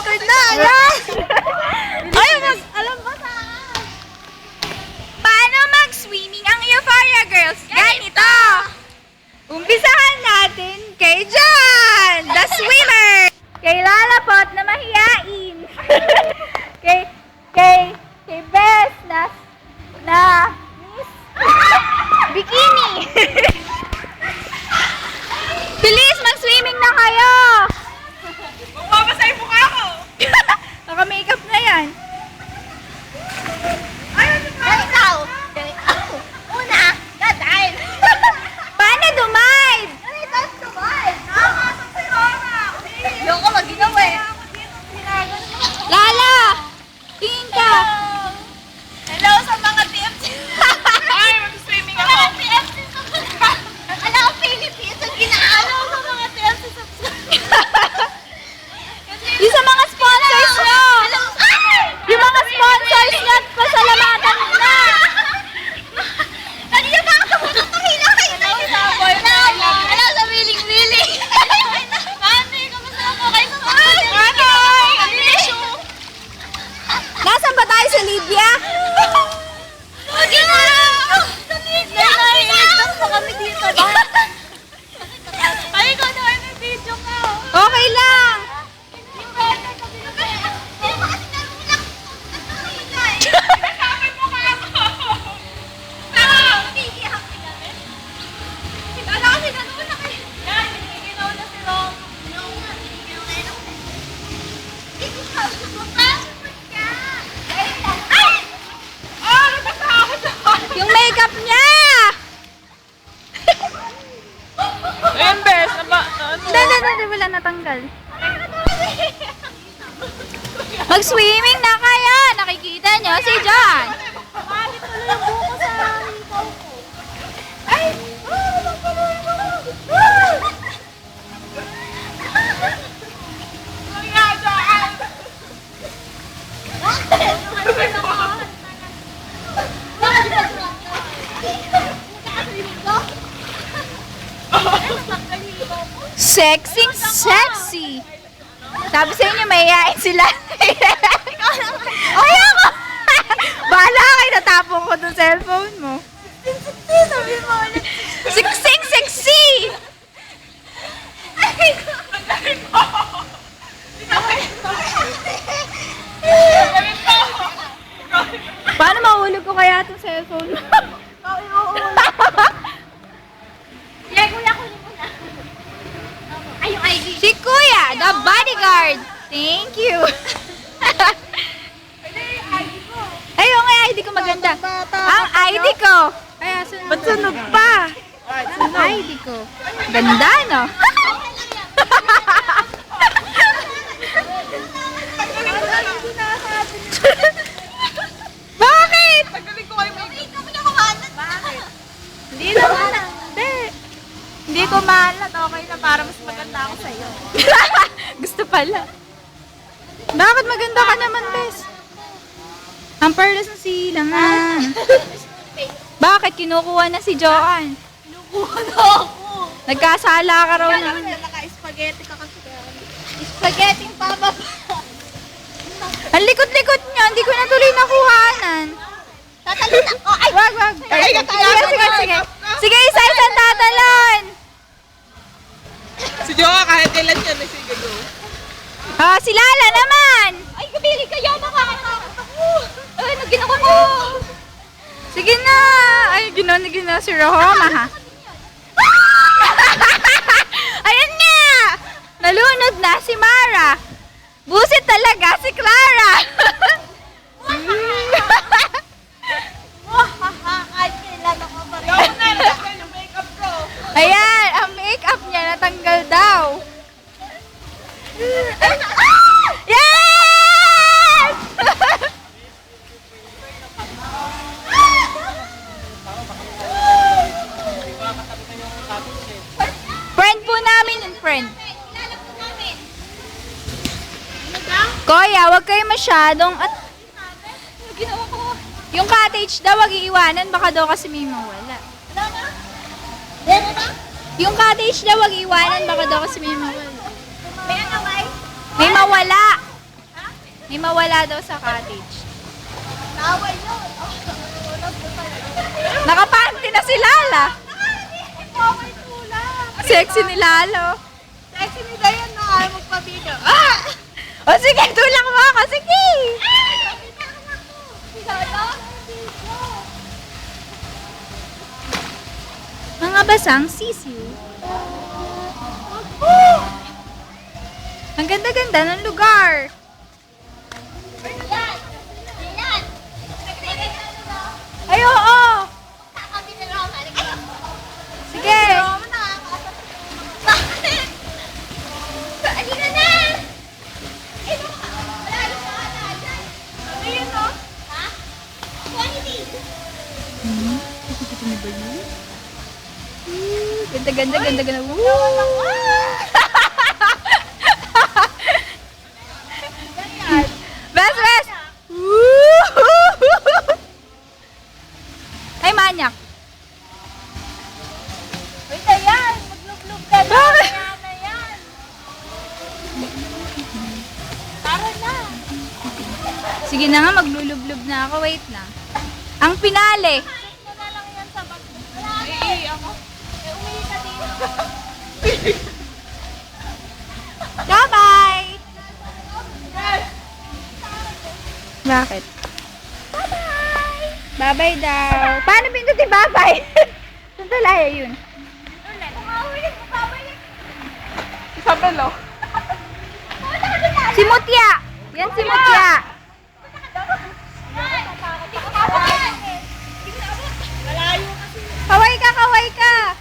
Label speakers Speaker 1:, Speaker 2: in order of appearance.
Speaker 1: Sponsored na, ayan! Ay, alam ba sa... Paano mag-swimming ang Euphoria Girls? Ganito! Umpisahan natin kay John, the swimmer! Kay Lalapot na mahiyain! kay Bess na Miss Bikini! Bilis, mag-swimming na kayo! Bumabasa yung mukha ko! Naka-makeup na yan.
Speaker 2: Ikaw! Una, gadain!
Speaker 1: Paano dumive?
Speaker 2: Ganito tumal! Nakakasok si Roma! Yung ko mag-ginawa eh.
Speaker 1: Lala! Tingin ka!
Speaker 2: Hello sa mga TFC! Ay, mag-swimming ako! Mga TFC subscribe! Alam ko, Philippines ang ginaalo sa mga TFC subscribe!
Speaker 1: Yung sa mga sponsors nyo! Yung mga sponsors nyo, pasalamatan na!
Speaker 2: Kanina pa ako tumutok ng hila kayo! Hello sa boyfriend! Hello sa willing-willing! Ate, kamusta po kayo sa mga
Speaker 1: Nanay! Nasaan ba tayo sa Libya?
Speaker 2: Huwag na! Sa Libya! Nailigtas pa kami dito ba? Ay, ikaw na may video ka!
Speaker 1: Okay lang!
Speaker 2: Yung brother ko binabaya. Hindi mo kasi nalulak. Sinasabi mo ka ako. Pero, umiiyak ka namin. Sigala kasi nalulak eh. Yan, hiniginaw na si Rom. Oo nga, hiniginaw na yun. Hindi ka, sumasapot ka. Ay! Oh, natatakot ako.
Speaker 1: Yung makeup niya!
Speaker 3: Ayun, Bes.
Speaker 1: Hindi, wala natanggal. Mag-swimming na kayo! Nakikita nyo si John!
Speaker 2: Bakit tuloy yung buko sa hikaw ko? Ay! Tuloy mo! Kaya daan!
Speaker 1: Sexy, sexy! Sabi sa inyo, mayayain sila. Ay, ako! Bahala kayo, natapong ko ng cellphone mo.
Speaker 2: Sabi mo ulit.
Speaker 1: Siksing, sexy! Paano mahulog ko kaya itong cellphone mo?
Speaker 2: Yan, kuya, kunin mo na. Ay, yung ID.
Speaker 1: Si Kuya, the bodyguard. Thank you. Ay, yung ID ko maganda. Ang ID ko. Ba't sunog pa? Ang ID ko. Ganda, no? Bakit?
Speaker 3: Tagaling ko kayo may...
Speaker 2: Ikaw mo na kumalat. Bakit?
Speaker 1: Hindi naman. Hindi. Hindi ko mahalat. Okay na para mas maganda ako sa'yo. Gusto pala. Bakit maganda ka naman, Bes? Ang perlas ng silangan. Bakit? Kinukuha na si Joanne.
Speaker 2: Kinukuha na ako.
Speaker 1: Nagkasala ka raw na.
Speaker 2: Naka-spaghetti ka kasi. Spaghetti papa.
Speaker 1: Ang likot-likot niya. Hindi ko na tuloy nakuhanan.
Speaker 2: Tatalon ako. Ay!
Speaker 1: Wag.
Speaker 3: Ay,
Speaker 1: Sige. Sige, isa-isang tatalon.
Speaker 3: Si Joa kahit kailan siya nagsigalo.
Speaker 1: Si Lala naman.
Speaker 2: Ay, kabili kayo. Makakatakas ako. Ay, naginawa ko.
Speaker 1: Sige na. Ay, ginawa si Rohoma, ha? Ayan nga. Nalunod na si Mara. Busit talaga si Clara.
Speaker 2: Ay, kailan ako pa rin.
Speaker 3: Ikaw na, nalagay yung makeup ko.
Speaker 1: Ayan, ang makeup niya natanggal daw. Yes! Friend po namin yung friend.
Speaker 2: Kilala po namin.
Speaker 1: Kuya, wag kayo masyadong at
Speaker 2: Ano ginawa ko?
Speaker 1: yung cottage daw wag iiwanan baka daw kasi may mawala.
Speaker 2: Wala na? Meron na?
Speaker 1: Yung cottage daw wag iiwanan baka daw kasi may mawala.
Speaker 2: May ano, may?
Speaker 1: May mawala. May mawala daw sa cottage.
Speaker 2: Tawal yun.
Speaker 1: Nakapanty na si Lala.
Speaker 2: Tawal tula.
Speaker 1: Sexy ni Lalo.
Speaker 2: Sexy ni Dayan na ayaw magpabida. Ah!
Speaker 1: O sige, tulak mo ako. Sige. Mga basang sisiw. Ang ganda-ganda ng lugar. Ay, oo. Sige. Ganda, ganda, ganda, ganda. Woo! Bes, bes! Woo! Ay, manyak.
Speaker 2: Wait na yan. Maglublog ka na.
Speaker 1: Bakit?
Speaker 2: Kaya na yan. Tara na.
Speaker 1: Sige na nga, maglulublub na ako. Wait na. Ang pinali.
Speaker 2: Ito na lang yan sa bag. Wala na.
Speaker 3: Ako.
Speaker 2: Umihi ka dito.
Speaker 1: Bye-bye! Bakit?
Speaker 2: Bye-bye.
Speaker 1: Bye-bye daw. Paano pindutin bye-bye? Saan talaya yun?
Speaker 2: Ulit. Umawin mo babalik.
Speaker 3: Isabel, oh.
Speaker 1: Si Mutya! Yan si Mutya!
Speaker 2: Hindi ko kapag. Hindi ko kapag. Malayo kasi.
Speaker 1: Kaway ka, kaway ka!